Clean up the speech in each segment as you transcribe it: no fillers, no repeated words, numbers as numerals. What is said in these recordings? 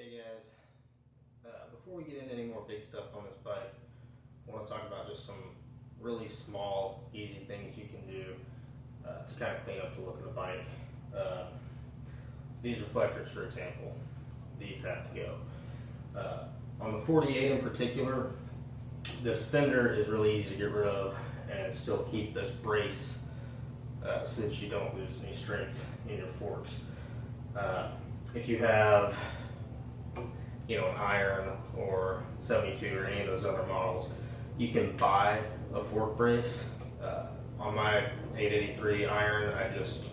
Okay guys, before we get into any more big stuff on this bike, I want to talk about just some really small, easy things you can do to kind of clean up the look of the bike. These reflectors, for example, these have to go. On the 48 in particular, this fender is really easy to get rid of and still keep this brace so that you don't lose any strength in your forks. If you have an iron or 72 or any of those other models, you can buy a fork brace. On my 883 iron, I just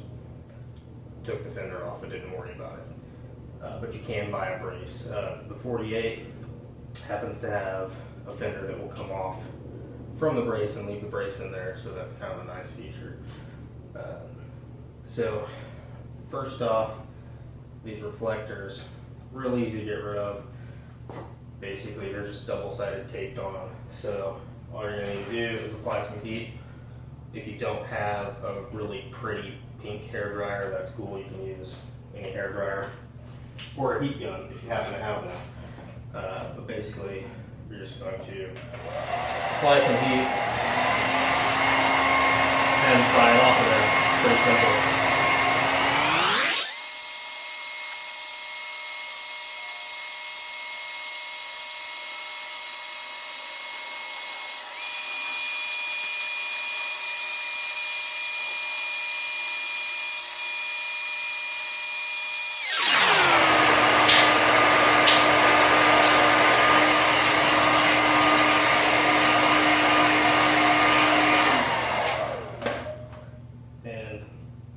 took the fender off. I didn't worry about it. But you can buy a brace. The 48 happens to have a fender that will come off from the brace and leave the brace in there, so that's kind of a nice feature. So first off, these reflectors, real easy to get rid of. Basically, they're just double-sided taped on. So all you're going to do is apply some heat. If you don't have a really pretty pink hair dryer, that's cool. You can use any hair dryer or a heat gun if you happen to have one. But basically, you're just going to apply some heat and pry it off of there. Pretty simple.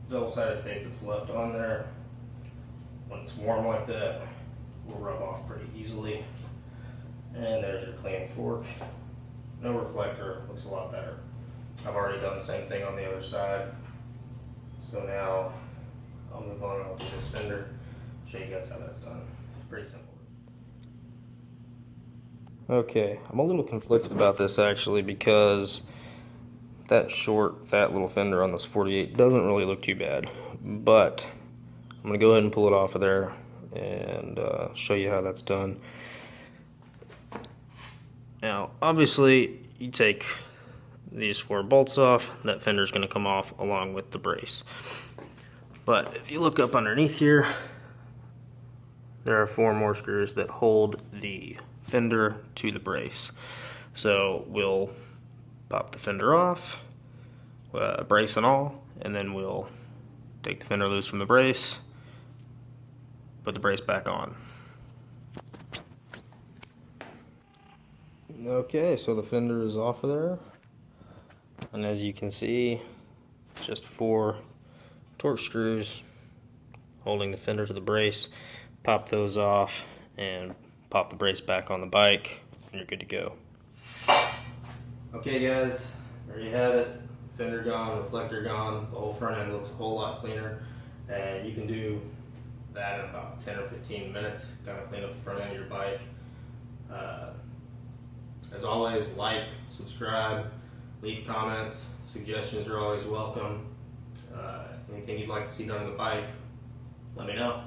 Double-sided tape that's left on there, when it's warm like that, will rub off pretty easily. And there's your clean fork. No reflector, looks a lot better. I've already done the same thing on the other side. So now I'll move on and I'll do this fender, show you guys how that's done. It's pretty simple. Okay, I'm a little conflicted about this actually, because that short, fat little fender on this 48 doesn't really look too bad, but I'm going to go ahead and pull it off of there and show you how that's done. Now, obviously, you take these 4 bolts off, that fender is going to come off along with the brace. But if you look up underneath here, there are 4 more screws that hold the fender to the brace. So we'll pop the fender off, brace and all, and then we'll take the fender loose from the brace, put the brace back on. Okay, so the fender is off of there, and as you can see, it's just 4 torque screws holding the fender to the brace. Pop those off and pop the brace back on the bike, and you're good to go. Okay guys, there you have it. Fender gone, reflector gone, the whole front end looks a whole lot cleaner, and you can do that in about 10 or 15 minutes, kind of clean up the front end of your bike. As always, like, subscribe, leave comments, suggestions are always welcome. Anything you'd like to see done on the bike, let me know.